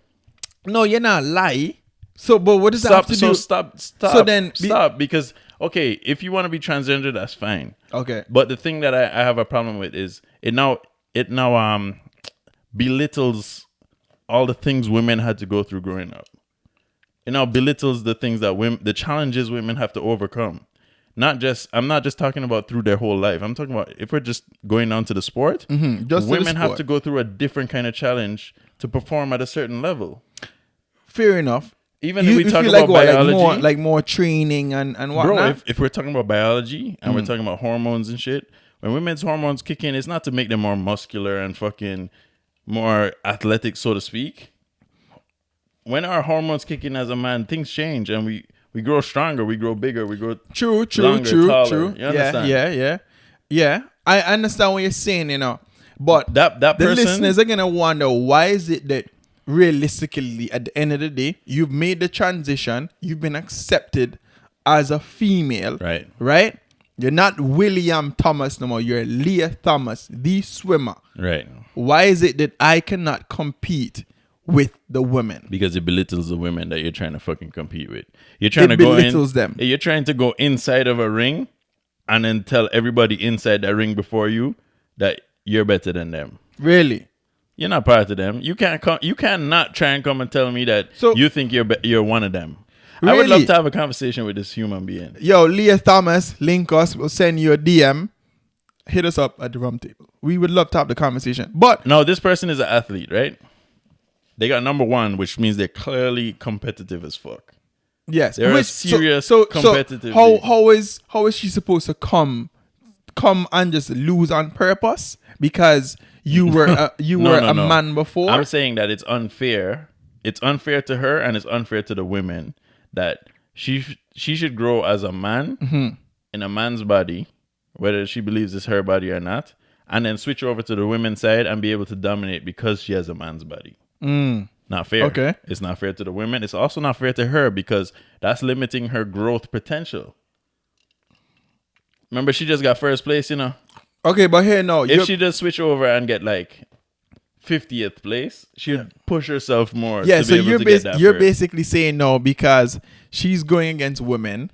No, you're not lie. So, but what does that have to do? Stop. So then, stop. Because, okay, if you want to be transgender, that's fine. Okay. But the thing that I have a problem with is it now belittles all the things women had to go through growing up. It now belittles the things that the challenges women have to overcome. I'm not just talking about through their whole life. I'm talking about if we're just going down to the sport, women have to go through a different kind of challenge to perform at a certain level. Fair enough. Even if we talk about biology, like more training and whatnot. Bro, if we're talking about biology and we're talking about hormones and shit, when women's hormones kick in, it's not to make them more muscular and fucking more athletic, so to speak. When our hormones kick in as a man, things change and we grow stronger, we grow bigger, we grow true, taller. You understand? Yeah. I understand what you're saying, But that the person, listeners are gonna wonder, why is it that realistically at the end of the day, you've made the transition, you've been accepted as a female, right? You're not William Thomas no more, you're Lia Thomas, the swimmer. Right. Why is it that I cannot compete with the women? Because it belittles the women that you're trying to fucking compete with. You're trying to go in. Them. You're trying to go inside of a ring and then tell everybody inside that ring before you that you're better than them. Really? You're not part of them. You cannot try and come and tell me that you think you're one of them. Really? I would love to have a conversation with this human being. Yo, Lia Thomas, link us. We'll send you a DM. Hit us up at the rum table. We would love to have the conversation. But no, this person is an athlete, right? They got number 1, which means they're clearly competitive as fuck. Yes, they're a serious competitive. So how is she supposed to come and just lose on purpose because you were a man before? I'm saying that it's unfair. It's unfair to her and it's unfair to the women that she should grow as a man in a man's body, whether she believes it's her body or not, and then switch over to the women's side and be able to dominate because she has a man's body. Not fair. Okay. It's not fair to the women. It's also not fair to her because that's limiting her growth potential. Remember, she just got first place, Okay, but here no. If she just switch over and get like 50th place, she'd push herself more. Yeah, to so be able to get that you're first. basically saying no because she's going against women.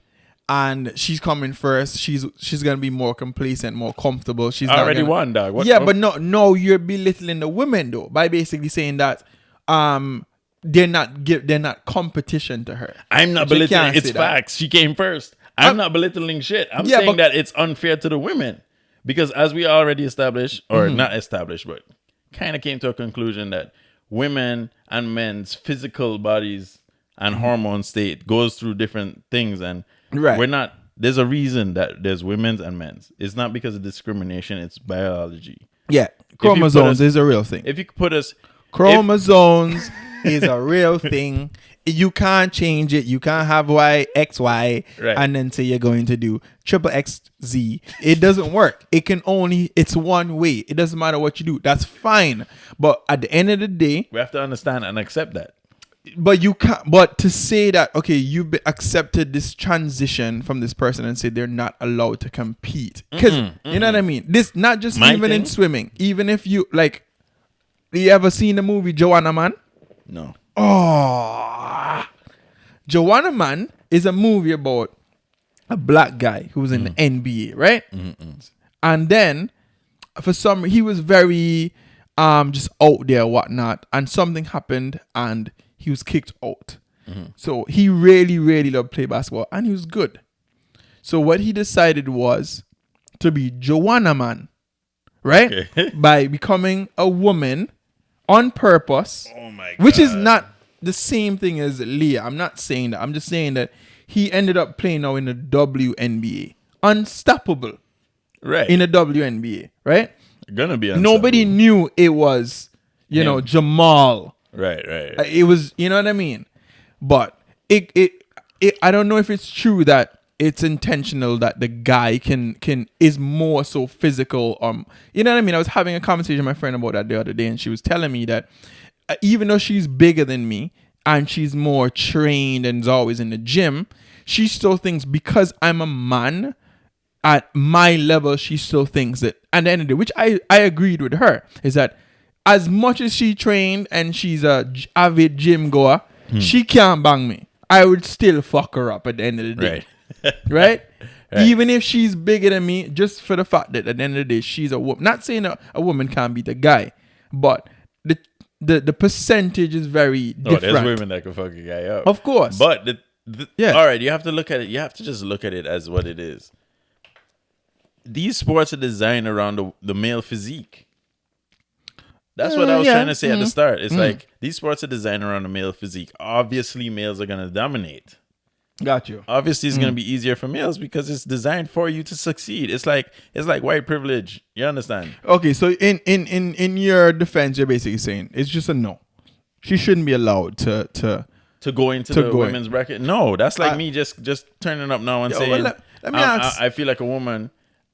And she's coming first. She's gonna be more complacent, more comfortable. She's already won, dog. But no, you're belittling the women though by basically saying that they're not competition to her. I'm not belittling. It's facts. She came first. I'm not belittling shit. I'm saying that it's unfair to the women because as we already established, or not established, but kind of came to a conclusion that women and men's physical bodies and hormone state goes through different things and. Right. There's a reason that there's women's and men's. It's not because of discrimination, it's biology. Yeah. Chromosomes is a real thing. If you could put us... Chromosomes is a real thing. You can't change it. You can't have XY and then say you're going to do XXZ. It doesn't work. It's one way. It doesn't matter what you do. That's fine. But at the end of the day... We have to understand and accept that. But you can't. But to say that you've accepted this transition from this person and say they're not allowed to compete, because you know what I mean. This not just even in swimming. Even if you you ever seen the movie Joanna Man? No. Oh, Joanna Man is a movie about a black guy who was in the NBA, right? And then for some he was very just out there, whatnot, and something happened and he was kicked out. So he really, really loved play basketball and he was good. So what he decided was to be Joanna Man, right? Okay. By becoming a woman on purpose. Oh my God. Which is not the same thing as Leah. I'm not saying that. I'm just saying that he ended up playing now in the WNBA. Unstoppable. Right. In the WNBA, right? Gonna be unstoppable. Nobody knew it was, Jamal. Right. It was, you know what I mean? But it I don't know if it's true that it's intentional that the guy is more so physical. You know what I mean? I was having a conversation with my friend about that the other day, and she was telling me that even though she's bigger than me and she's more trained and is always in the gym, she still thinks because I'm a man, at my level, she still thinks that at the end of the day, which I agreed with her, is that as much as she trained and she's a avid gym goer, she can't bang me. I would still fuck her up at the end of the day. Right? Even if she's bigger than me, just for the fact that at the end of the day, she's a woman. Not saying a woman can't beat a guy, but the percentage is very different. There's women that can fuck a guy up. Of course. But, all right, you have to look at it. You have to just look at it as what it is. These sports are designed around the male physique. That's what I was trying to say at the start. It's like these sports are designed around the male physique. Obviously, males are going to dominate. Got you. Obviously, it's going to be easier for males because it's designed for you to succeed. It's like white privilege. You understand? Okay, so in your defense, you're basically saying it's just a no. She shouldn't be allowed to go into the women's bracket. No, that's like me just turning up now and saying, well, let me ask. I feel like a woman.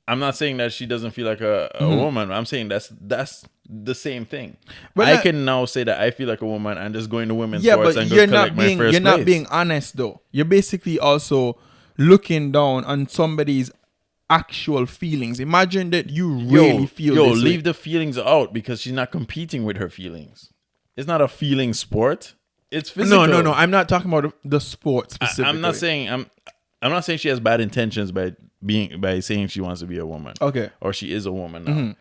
I'm not saying that she doesn't feel like a woman. I'm saying that's the same thing. But I can now say that I feel like a woman and just go into women's sports and go collect my first place. You're not being honest though. You're basically also looking down on somebody's actual feelings. Imagine that you really feel this leave way. the feelings out because she's not competing with her feelings. It's not a feeling sport. It's physical. No. I'm not talking about the sport specifically. I'm not saying she has bad intentions by saying she wants to be a woman. Okay. Or she is a woman now.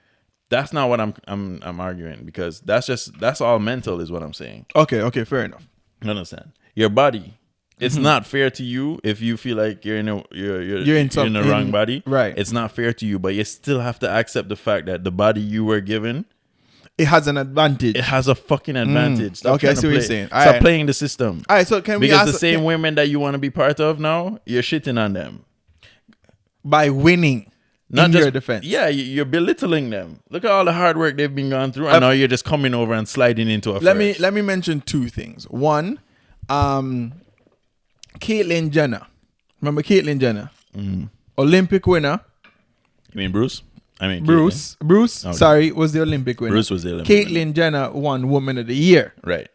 That's not what I'm arguing because that's all mental is what I'm saying. Okay, fair enough. You understand? Your body. It's not fair to you if you feel like you're in the wrong body. Right. It's not fair to you, but you still have to accept the fact that the body you were given, it has an advantage. It has a fucking advantage. Stop okay, I see what you're saying. Stop playing the system. All right, so can we because the same women that you want to be part of now, you're shitting on them by winning. Not just your defense. Yeah, you're belittling them. Look at all the hard work they've been gone through, and now you're just coming over and sliding into a Let me mention two things. One, Caitlyn Jenner. Remember Caitlyn Jenner? Olympic winner. You mean Bruce? Bruce. Caitlyn. Bruce, okay. Sorry, was the Olympic winner. Bruce was the Olympic winner. Caitlyn Jenner won Woman of the Year. Right.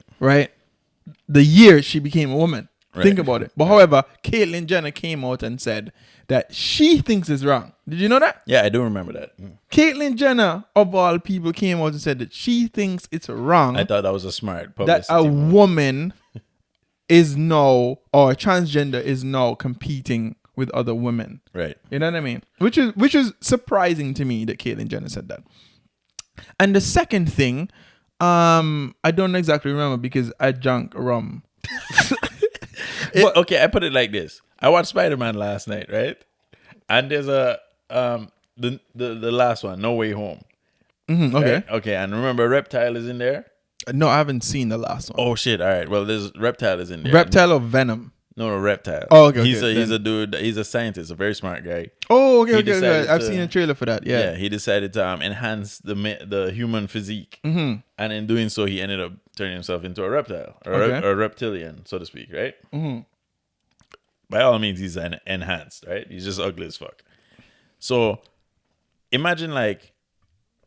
The year she became a woman. Right. Think about it. But however, Caitlyn Jenner came out and said that she thinks it's wrong. Did you know that? Yeah, I do remember that. Caitlyn Jenner, of all people, came out and said that she thinks it's wrong. I thought that was a smart publicity. That a woman is now, or transgender is now competing with other women. Right. You know what I mean? Which is surprising to me that Caitlyn Jenner said that. And the second thing, I don't exactly remember because I drank rum. Okay, I put it like this. I watched Spider-Man last night, right? And there's the last one, No Way Home. Okay. Right? Okay, and remember Reptile is in there? No, I haven't seen the last one. Oh shit, all right. Well, there's Reptile is in there. Reptile or Venom? No, Reptile. Oh, okay. He's a dude, he's a scientist, a very smart guy. Oh, okay. I've seen a trailer for that, yeah. Yeah, he decided to enhance the human physique. And in doing so, he ended up turning himself into a reptile, or a reptilian, so to speak, right? By all means, he's enhanced, right? He's just ugly as fuck. So imagine like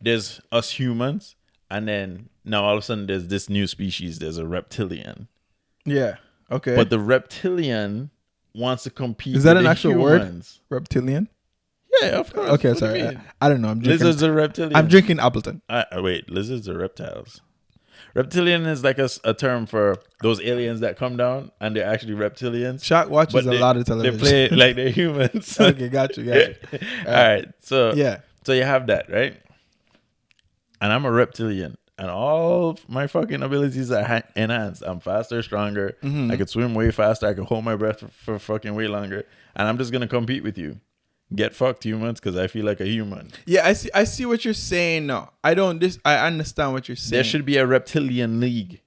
there's us humans, and then now all of a sudden there's this new species. There's a reptilian. Yeah. Okay. But the reptilian wants to compete. Is that with an actual humans. word? Reptilian? Yeah, of course. Okay, sorry. I don't know. I'm drinking, lizards are reptilian. I'm drinking Appleton. Wait, lizards are reptiles. Reptilian is like a term for those aliens that come down and they're actually reptilians. Shaq watches a lot of television. They play like they're humans. Okay, got you. All right. So yeah. So you have that, right? And I'm a reptilian. And all my fucking abilities are enhanced. I'm faster, stronger. I can swim way faster. I can hold my breath for fucking way longer. And I'm just going to compete with you. Get fucked, humans, because I feel like a human. Yeah, I see what you're saying now. I understand what you're saying. There should be a reptilian league.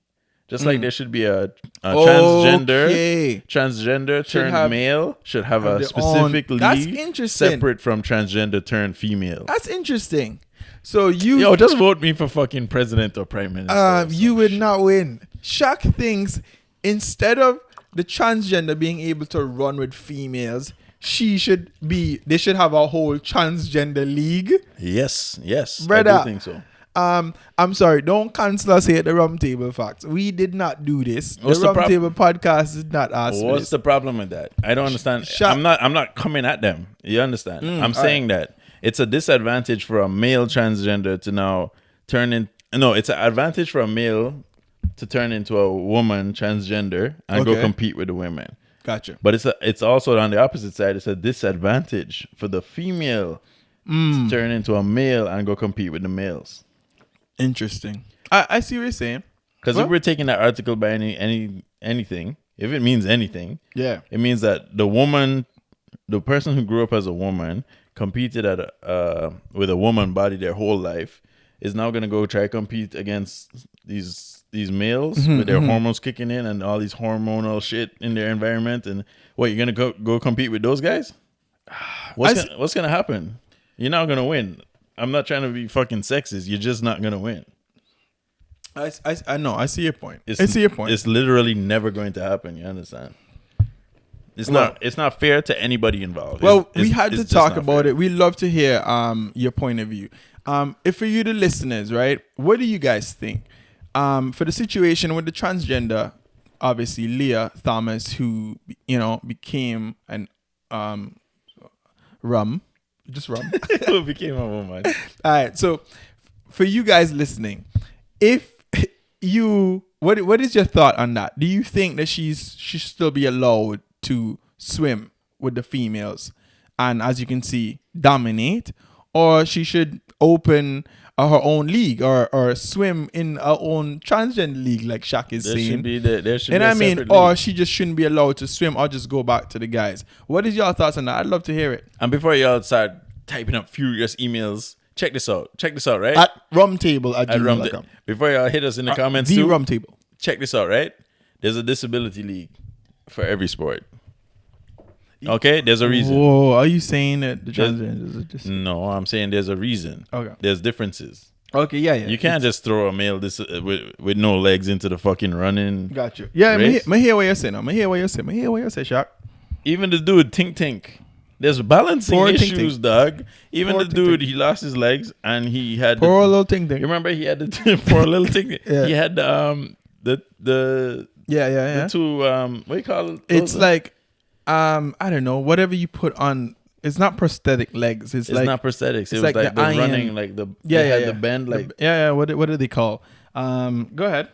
Just like there should be a transgender. Transgender turned male should have a specific league. That's interesting. Separate from transgender turned female. That's interesting. So just vote me for fucking president or prime minister. You would not win. Shaq thinks instead of the transgender being able to run with females, they should have a whole transgender league. Yes, brother. I do think so. I'm sorry. Don't cancel us here at the Rum Table Facts. We did not do this. What's the the Rum Table Podcast is not us. What's the problem with that? I don't understand. I'm not coming at them. You understand? I'm saying that it's a disadvantage for a male transgender to now turn in. No, it's an advantage for a male to turn into a woman transgender and go compete with the women. Gotcha. But it's also on the opposite side. It's a disadvantage for the female to turn into a male and go compete with the males. Interesting. I see what you're saying. Because if we're taking that article by anything, if it means anything, it means that the person who grew up as a woman, competed with a woman body their whole life, is now going to go try to compete against these males with their hormones kicking in and all these hormonal shit in their environment. And what, you're going to go compete with those guys? What's going to happen? You're not going to win. I'm not trying to be fucking sexist. You're just not going to win. I know. I see your point. I see your point. It's literally never going to happen. You understand? It's not fair to anybody involved. Well, we had to talk about it. We'd love to hear your point of view. If for you, the listeners, right, what do you guys think? For the situation with the transgender, obviously Lia Thomas, who became an rum, just rum, who became a woman. All right, so for you guys listening, if you what is your thought on that? Do you think that she should still be allowed to swim with the females and, as you can see, dominate, or she should open her own league or swim in her own transgender league, like Shaq is saying? There should be I mean, or she just shouldn't be allowed to swim, or just go back to the guys. What is your thoughts on that? I'd love to hear it. And before y'all start typing up furious emails, check this out, right? At rumtable@gmail.com. Before y'all hit us in the comments too, Rum Table. check this out, right? There's a disability league for every sport. Okay, there's a reason. Whoa, are you saying that the transgenders are just... No, I'm saying there's a reason. Okay. There's differences. Okay, yeah. You can't just throw a male with no legs into the fucking running. Got you. Yeah, I hear what you're saying. I hear what you're saying, Shaq. Even the dude, Tink. There's balancing issues, dog. Even the dude, he lost his legs and he had... Poor little Tink. You remember he had the... Poor little Tink. Yeah. He had the... Yeah. The two... what do you call it? It's like... I don't know, whatever you put on. It's not prosthetic legs. It's like not prosthetics. It was like the running, like the the bend, like What do they call? Go ahead.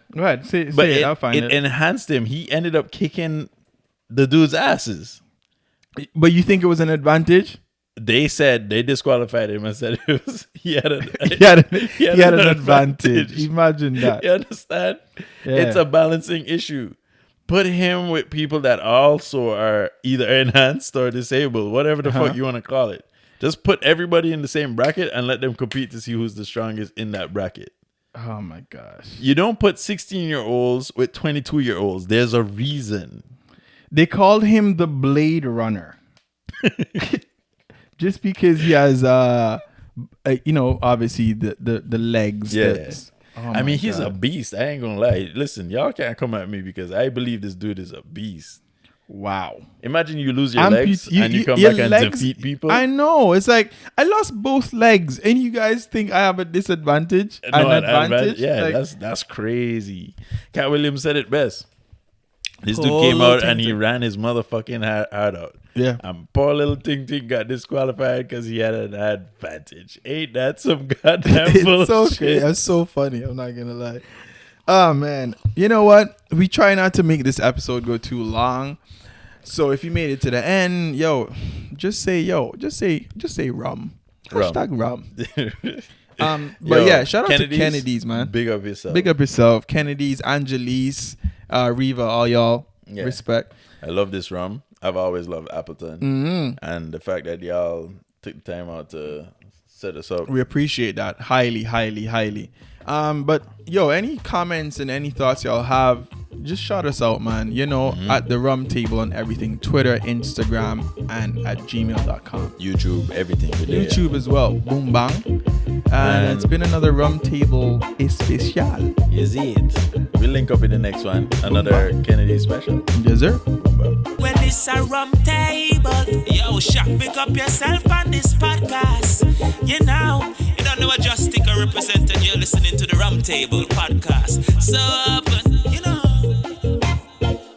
Say it. I'll find it. It enhanced him. He ended up kicking the dude's asses. But you think it was an advantage? They said they disqualified him and said it was he had an advantage. Imagine that. You understand? Yeah. It's a balancing issue. Put him with people that also are either enhanced or disabled, whatever the fuck you want to call it. Just put everybody in the same bracket and let them compete to see who's the strongest in that bracket. Oh my gosh. You don't put 16-year-olds with 22-year-olds. There's a reason. They called him the Blade Runner. Just because he has, obviously the legs. Yeah. I mean, he's a beast. I ain't gonna lie. Listen, y'all can't come at me because I believe this dude is a beast. Wow. Imagine you lose your legs and you come back and defeat people. I know. It's like, I lost both legs and you guys think I have a disadvantage? No, an advantage? Yeah, like, that's crazy. Cat Williams said it best. This dude came out and he ran his motherfucking heart out. Yeah. And poor little Ting got disqualified because he had an advantage. Ain't that some goddamn bullshit? So crazy. That's so funny. I'm not going to lie. Oh, man. You know what? We try not to make this episode go too long. So if you made it to the end, just say rum. Hashtag rum. But yeah, shout out to Kennedy's, man. Big up yourself. Big up yourself. Kennedy's, Angelise, Riva, all y'all. Yeah. Respect. I love this rum. I've always loved Appleton. Mm-hmm. And the fact that y'all took the time out to set us up. We appreciate that. Highly, highly, highly. But any comments and any thoughts y'all have, just shout us out, man. At the Rum Table on everything. Twitter, Instagram, and at gmail.com. YouTube, everything. YouTube as well. Boom bang. And it's been another Rum Table Especial. Is it? We'll link up in the next one. Another Kennedy special. Yes, sir. Well, it's a Rum Table. Yo, Shaq, pick up yourself on this podcast. It don't know what Just Stick represent, and you're listening to the Rum Table podcast. So